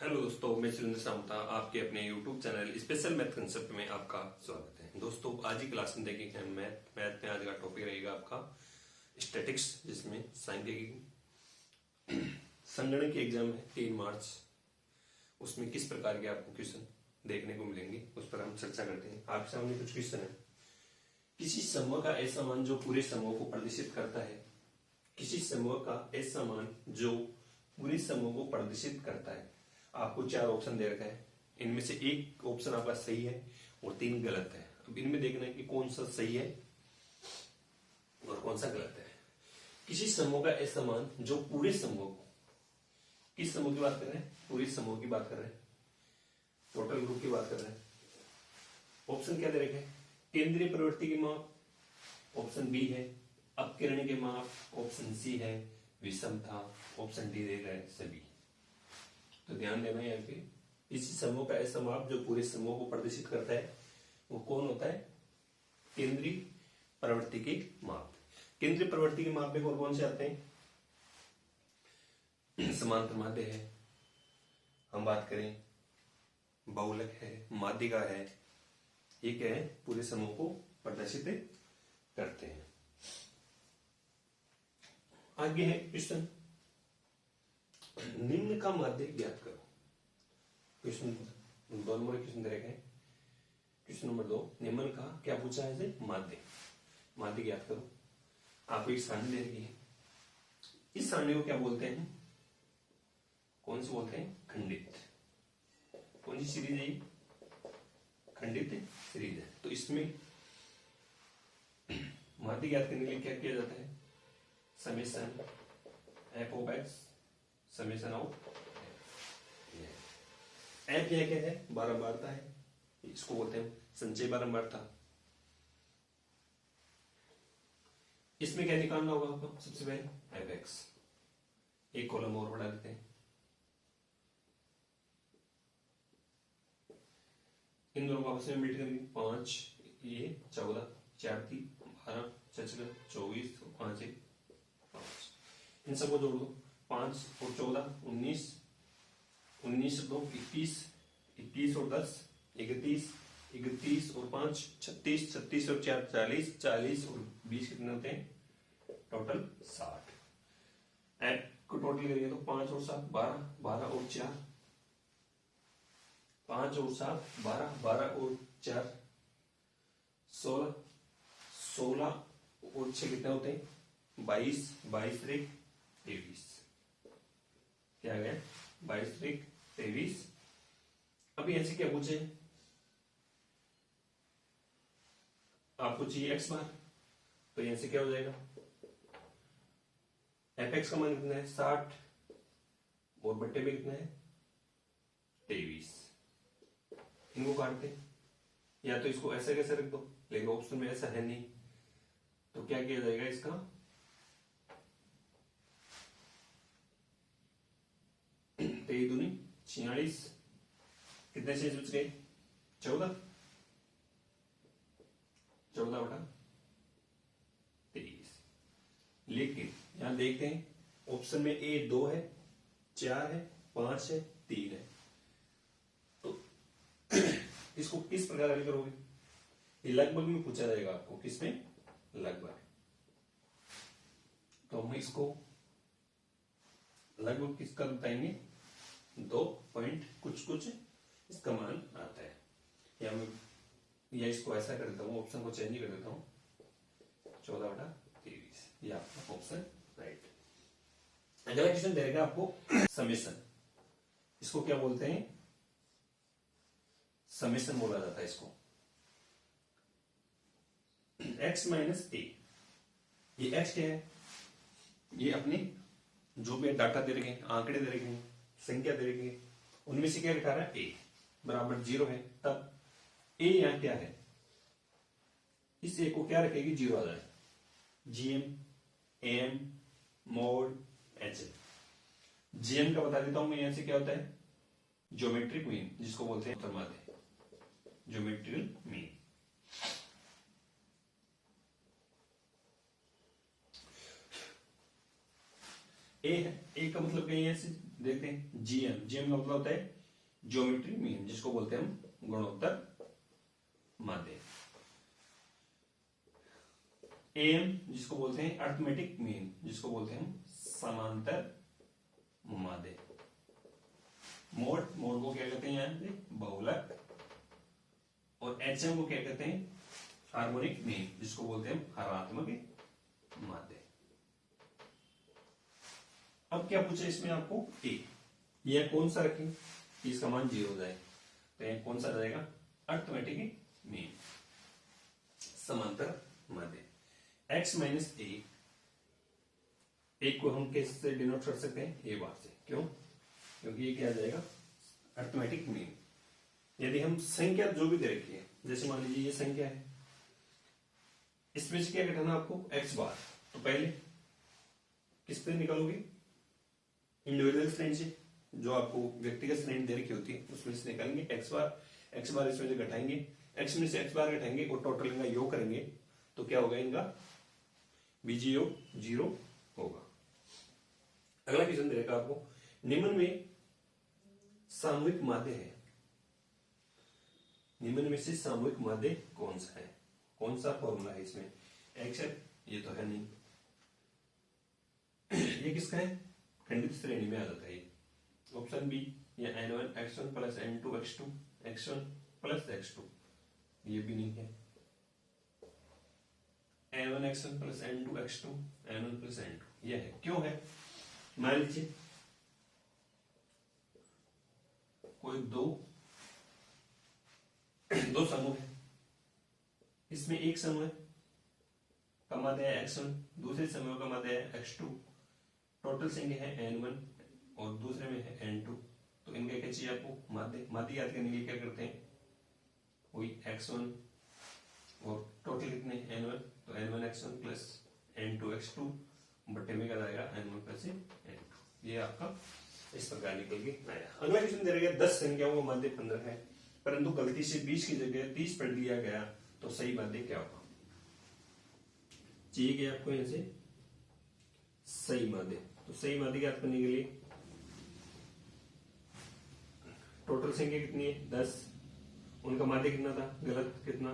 Hello दोस्तों, मैं सुरेंद्र सामता आपके अपने YouTube channel special math concept में आपका स्वागत है। दोस्तों, आज की क्लास में देखेंगे मैथ में आज का टॉपिक रहेगा आपका स्टैटिक्स, जिसमें सांख्यिकी संगणक एग्जाम है 3 मार्च। उसमें किस प्रकार के आपको क्वेश्चन देखने को मिलेंगे उस पर हम चर्चा करते हैं। आपके सामने कुछ क्वेश्चन है। किसी समूह का ऐसा मान जो पूरे समूह को प्रदर्शित करता है। किसी समूह का ऐसा मान जो पूरे समूह को प्रदर्शित करता है। आपको 4 ऑप्शन दे रखा है। इनमें से एक ऑप्शन आपका सही है और 3 गलत है। अब इनमें देखना है कि कौन सा सही है और कौन सा गलत है। किसी समूह का ऐसा मान जो पूरे समूह को, किस समूह की बात कर रहे हैं? पूरे समूह की बात कर रहे हैं, टोटल ग्रुप की बात कर रहे हैं। ऑप्शन क्या दे रखे हैं? केंद्रीय प्रवृत्ति की माप, ऑप्शन बी है अपकिरण के माप, ऑप्शन सी है विषमता, ऑप्शन डी दे रहा है सभी। तो ध्यान देना है यहाँ पे, इसी समूह का ऐसा माप जो पूरे समूह को प्रदर्शित करता है वो कौन होता है? केंद्रीय प्रवृत्ति के माप। केंद्रीय प्रवृत्ति के माप में कौन कौन से आते हैं? समांतर माध्य है, हम बात करें बहुलक है, माध्यिका है, ये क्या है? पूरे समूह को प्रदर्शित करते हैं। आगे है क्वेश्चन, निम्न का माध्य ज्ञात करो। क्वेश्चन 2 नंबर क्वेश्चन दे रखे हैं। क्वेश्चन नंबर 2, निम्न का क्या पूछा है? माध्य। माध्य ज्ञात करो। आपको एक सारणी दे रखी है। इस सारणी को क्या बोलते हैं? कौन सी बोलते हैं? खंडित। कौन सी सीरीज है? खंडित सीरीज है। तो इसमें माध्य ज्ञात करने के लिए क्या किया जाता है? Summation F of x summation of F यह क्या है? बारंबारता है। इसको बोलते हैं संचय बारंबारता। इसमें क्या निकालना होगा आपको? सबसे पहले एफ एक्स। एक कॉलम और बढ़ा देते हैं। इन दोनों को आपस में मिलकर 5 ये 14 4 3 12 6 24 और 5 1 5। इन सबको जोड़ दो। 5 और 14 19, 19 2 21, 21 और 10 31, 31 और 5 36, 36 और 4 40, 40 और 20 कितने होते हैं? टोटल 60। एफ को टोटल करेंगे तो 5 और 7 12, 12 और 4 5 और 7 12, 12 और 4 16, 16 और 6 कितने होते हैं? 22, 22 3 23। क्या आ गया? 22 3 23। अभी ऐसे क्या पूछे? आपको चाहिए एक्स बार, तो यहां से क्या हो जाएगा? एफ एक्स का मान कितना है? 60 और बट्टे में कितना है? 23। इनको काटते, या तो इसको ऐसा कैसे रख दो, लेकिन ऑप्शन में ऐसा है नहीं, तो क्या किया जाएगा? इसका 23 दूनी 46। कितने शेष बच गए? 14 बटा 23। लेकिन यहां देखते हैं ऑप्शन में ए 2 है, 4 है, 5 है, 3 है। तो इसको किस प्रकार हल करोगे? ये लगभग में पूछा जाएगा आपको। किसमें? लगभग। तो हम इसको लगभग किसका बताएंगे? 2 पॉइंट कुछ इसका मान आता है। या इसको ऐसा कर देता हूं, ऑप्शन को चेंज कर देता हूं, 14 बटा 23। ये आपका ऑप्शन राइट। अगला क्वेश्चन देगा आपको समेशन। इसको क्या बोलते हैं? समेशन बोला जाता है इसको। x माइनस ए। ये x क्या है? ये अपने जो भी डाटा दे रखे हैं, आंकड़े दे रखे हैं, संख्या दे रखी है, उनमें से क्या लिखा रहा है? a बराबर 0 है। तब a यहां क्या है? इस a को क्या रखेगी? 0 आ जाए। gm am mod h। gm का बता देता हूं मैं। यहां से क्या होता है? ज्योमेट्रिक मीन, जिसको बोलते हैं माध्य, ज्योमेट्रिकल मीन। ए है, ए का मतलब क्या है? देखते हैं जीएम। जीएम का मतलब होता है ज्योमेट्री मीन जिसको बोलते हैं हम गुणोत्तर माध्य। एम जिसको बोलते हैं अर्थमेटिक मीन जिसको बोलते हैं हम समांतर माध्य। मोड को क्या कहते हैं यहां पे बहुलक। और एचएम को क्या कहते हैं हार्मोनिक मीन जिसको बोलते हैं हरात्मक माध्य। अब क्या पूछे इसमें आपको ए, यह कौन सा रखें कि इसका मान 0 हो जाए, तो यह कौन सा रहेगा अर्थमेटिक मीन समांतर माध्य। x माइनस ए, एक को हम किससे डिनोट कर सकते हैं ए बार से, क्यों? क्योंकि ये क्या आ जाएगा अर्थमेटिक मीन। यदि हम संख्या जो भी दे रखी है, जैसे मान लीजिए ये संख्या है, इसमें से क्या घटाना आपको x बार, तो पहले किससे निकालोगे इंडिविजुअल श्रेणी से, जो आपको व्यक्तिगत श्रेणी दे रखी होती है उसमें से निकालेंगे x बार इसमें से घटाएंगे, x में से x बार घटाएंगे और टोटल इनका योग करेंगे तो क्या होगा इनका बीजीय योग 0 होगा। अगला क्वेश्चन दे रखा आपको, निम्न में सामूहिक माध्य है, निम्न में से सामूहिक माध्य कौन सा है, कौन सा फॉर्मूला है इसमें x है, ये तो है नहीं, ये किसका है खंडित श्रेणी में आ जाता है ये। ऑप्शन बी या n1 x1 plus n2 x2 x1 plus x2, ये भी नहीं है। n1 x1 plus n2 x2 n1 plus n2 यह है, क्यों है? मान लीजिए कोई दो समूह है, इसमें एक समूह का माध्य है x1, दूसरे समूह का माध्य है x2, टोटल संख्या है n1 और दूसरे में है n2, तो इनका क्या चाहिए आपको माध्य याद करने के लिए क्या करते हैं वही x1 और टोटल कितने n1, तो n1 x1 plus n2 x2 बट्टे में क्या आएगा n1 प्लस n2, ये आपका इस प्रकार निकल के आया। अगला क्वेश्चन दे रहा है 10 संख्याओं का माध्य 15 है परंतु गलती से 20 की जगह 30 पढ़ लिया गया तो सही माध्य क्या होगा? चाहिए कि आपको यहां से सही माध्य, तो सही माध्य ज्ञात करने के लिए टोटल संख्या कितनी है 10, उनका माध्य कितना था गलत कितना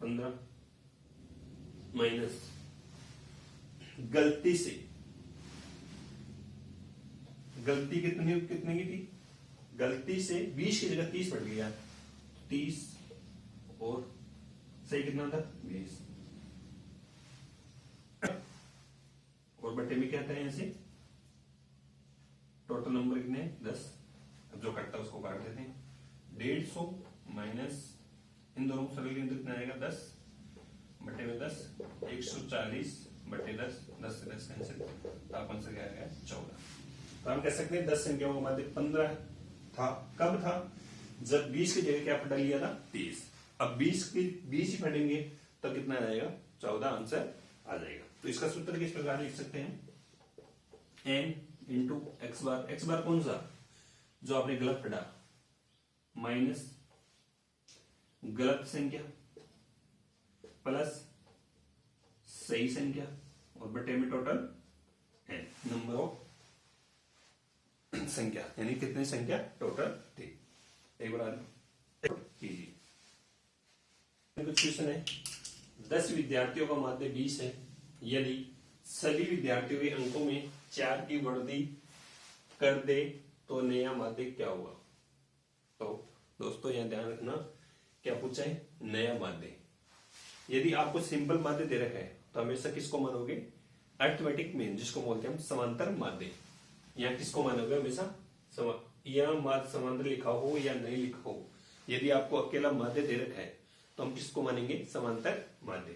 15 माइनस गलती कितनी की थी, गलती से 20 की जगह 30 पढ़ लिया, 30 और सही कितना था 20 और बट्टे में क्या था यहां से टोटल नंबर कितने 10, अब जो कटता है उसको काट देते हैं, 150 माइनस इन दोनों सरल के अंदर कितना आएगा 10 बट्टे में 10, 140 बट्टे 10, 10 से 10 कैंसिल, तो आप आंसर क्या आएगा 14। तो हम कह सकते हैं 10 संख्याओं का माध्य 15 था, कब था जब 20 की जगह क्या पढ़ा लिया था 30, अब 20 ही पढ़ेंगे तो कितना आएगा 14 आंसर आ जाएगा। तो इसका सूत्र किस प्रकार लिख सकते हैं n इंटू एक्स बार कौन सा जो आपने गलत पढ़ा माइनस गलत संख्या प्लस सही संख्या और बटे में टोटल n नंबर ऑफ संख्या, यानी कितनी संख्या टोटल थी। एक बार कीजिए कुछ क्वेश्चन है, 10 विद्यार्थियों का माध्य 20 है, यदि सभी विद्यार्थियों के अंकों में 4 की वृद्धि कर दे तो नया माध्य क्या होगा? तो दोस्तों यहां ध्यान रखना क्या पूछा है नया माध्य। यदि आपको सिंपल माध्य दे रखा है तो हमेशा किसको मानोगे अर्थमेटिक मीन जिसको बोलते हैं हम समांतर माध्य, यहाँ किसको मानोगे हमेशा या माध्य समांतर लिखा हो या नहीं लिखा हो, यदि आपको अकेला माध्य दे रखा है तो हम किसको मानेंगे समांतर माध्य।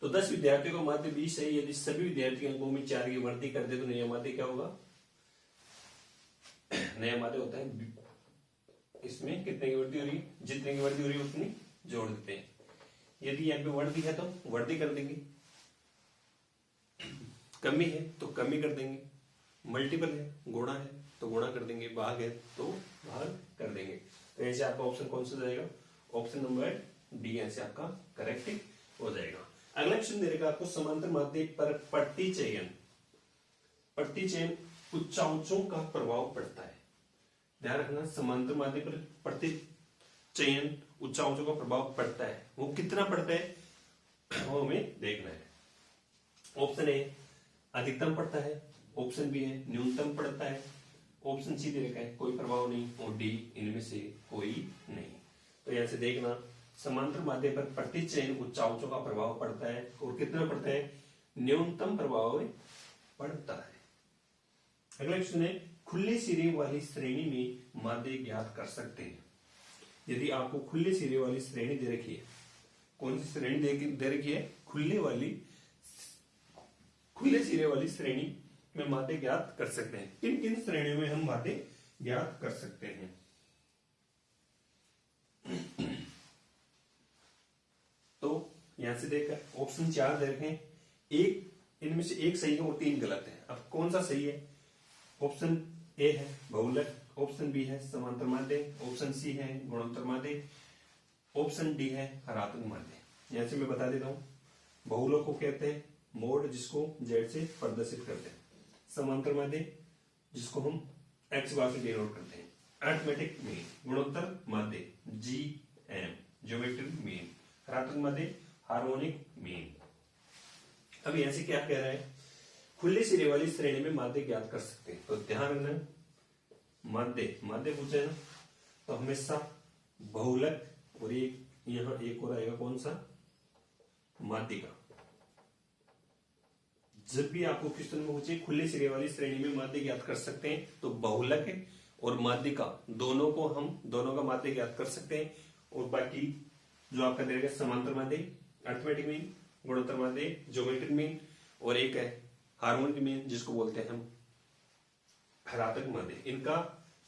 तो 10 विद्यार्थियों का माध्य 20 है, यदि सभी विद्यार्थी अंकों में 4 की वृद्धि कर दे तो नया माध्य क्या होगा? नया माध्य होता है इसमें कितने की वृद्धि हो रही है, जितने की वृद्धि हो रही है उतनी जोड़ देते हैं। यदि यहाँ पे वृद्धि है तो वृद्धि कर देंगे, कमी है तो कमी कर देंगे, मल्टीपल है गुणा है तो गुणा कर देंगे, भाग है तो भाग कर देंगे। तो ऐसे आपका ऑप्शन कौन सा जाएगा? ऑप्शन नंबर डी ऐसे आपका करेक्ट हो जाएगा। अगला क्वेश्चन देगा आपको समांतर माध्य पर प्रतिचयन उच्चांशों का प्रभाव पड़ता है। ध्यान रखना, समांतर माध्य पर प्रतिचयन उच्चावचों का प्रभाव पड़ता है। वो कितना पड़ता है वो हमें देखना है। ऑप्शन ए अधिकतम पड़ता है, ऑप्शन बी है न्यूनतम पड़ता है, ऑप्शन सी दे रखा है कोई प्रभाव नहीं, और डी इनमें से कोई नहीं। तो यहां से देखना, समांतर माध्य पर प्रतिचयन उच्चावचों का प्रभाव पड़ता है, और कितना पड़ता है, न्यूनतम प्रभाव पड़ता है। अगला क्वेश्चन है, खुले सिरे वाली श्रेणी में माध्य ज्ञात कर सकते हैं। यदि आपको खुले सिरे वाली श्रेणी दे रखी है, कौन सी श्रेणी दे रखी है, खुले सिरे वाली श्रेणी में माध्य ज्ञात कर सकते हैं। किन किन श्रेणियों में हम माध्य ज्ञात कर सकते हैं? तो यहां से देखकर ऑप्शन 4 दे रखे हैं, एक इनमें से एक सही है और 3 गलत है। अब कौन सा सही है? ऑप्शन ए है बहुलक, ऑप्शन बी है समांतर माध्य, ऑप्शन सी है गुणोत्तर माध्य, ऑप्शन डी है हरात्मक माध्य। यहां से मैं बता देता हूं, बहुलक को कहते हैं मोड जिसको जेड से प्रदर्शित करते हैं, समांतर माध्य जिसको हम एक्स बार से डिनोट करते हैं, अरिथमेटिक मीन, गुणोत्तर माध्य जीएम ज्योमेट्रिक मीन, हरात्मक माध्य हार्मोनिक मीन। अब यहां से क्या कह रहा है, खुले सिरे वाली श्रेणी में माध्य ज्ञात कर सकते हैं। तो ध्यान रखना, माध्य पूछे ना तो हमेशा बहुलक, और एक यहां एक और आएगा कौन सा, माध्यिका। जब भी आपको क्वेश्चन में पूछे खुले सिरे वाली श्रेणी में माध्य ज्ञात कर सकते हैं, तो बहुलक और माध्यिका दोनों का माध्य ज्ञात कर सकते हैं। और बाकी जो आपका देगा समांतर माध्य, अरिथमेटिक मीन, गुणोत्तर माध्य, ज्योमेट्रिक मीन, और एक है हार्मोनिक मीन जिसको बोलते हैं हम हरात्मक माध्य, इनका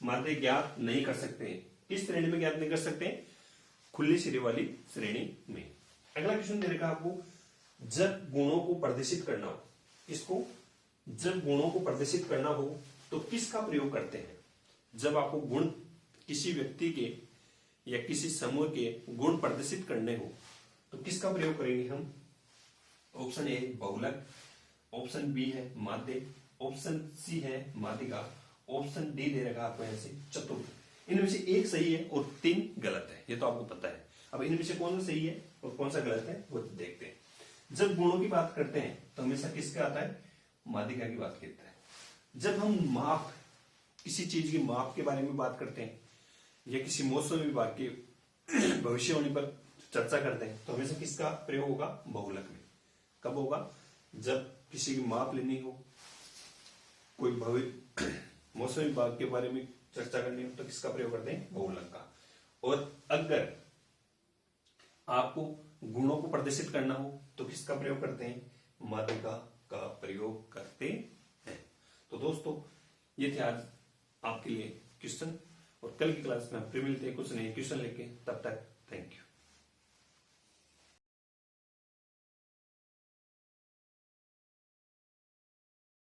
माध्य ज्ञात नहीं कर सकते हैं। किस श्रेणी में ज्ञात नहीं कर सकते हैं? खुली सिरे वाली श्रेणी में। अगला क्वेश्चन दे रखा आपको, जब गुणों को प्रदर्शित करना हो, इसको जब गुणों को प्रदर्शित करना हो तो किसका प्रयोग करते हैं? जब आपको गुण किसी व्यक्ति के या किसी समूह के गुण प्रदर्शित करने हो तो किसका प्रयोग करेंगे हम? ऑप्शन ए बहुलक, ऑप्शन बी है माध्य, ऑप्शन सी है माध्यिका, ऑप्शन डी दे रखा आपको यहां से चतुर्थ। इनमें से एक सही है और 3 गलत है, ये तो आपको पता है। अब इनमें से कौन सा सही है और कौन सा गलत है वो देखते हैं। जब गुणों की बात करते हैं तो हमेशा किसका आता है? माध्यिका की बात करता है। जब हम माप, किसी चीज की माप के बारे में बात करते हैं या किसी मौसम विभाग की भविष्यवाणी पर चर्चा करते हैं तो हमेशा किसका प्रयोग होगा? बहुलक में। कब होगा? जब किसी की माप लेनी हो, कोई मौसम विभाग के बारे में चर्चा करनी हो तो किसका प्रयोग करते हैं? बहुलक का। और अगर आपको गुणों को प्रदर्शित करना हो तो किसका प्रयोग करते हैं? माध्यिका का प्रयोग करते हैं। तो दोस्तों ये थे आज आपके लिए क्वेश्चन, और कल की क्लास में फिर मिलते हैं कुछ नए क्वेश्चन लेके। तब तक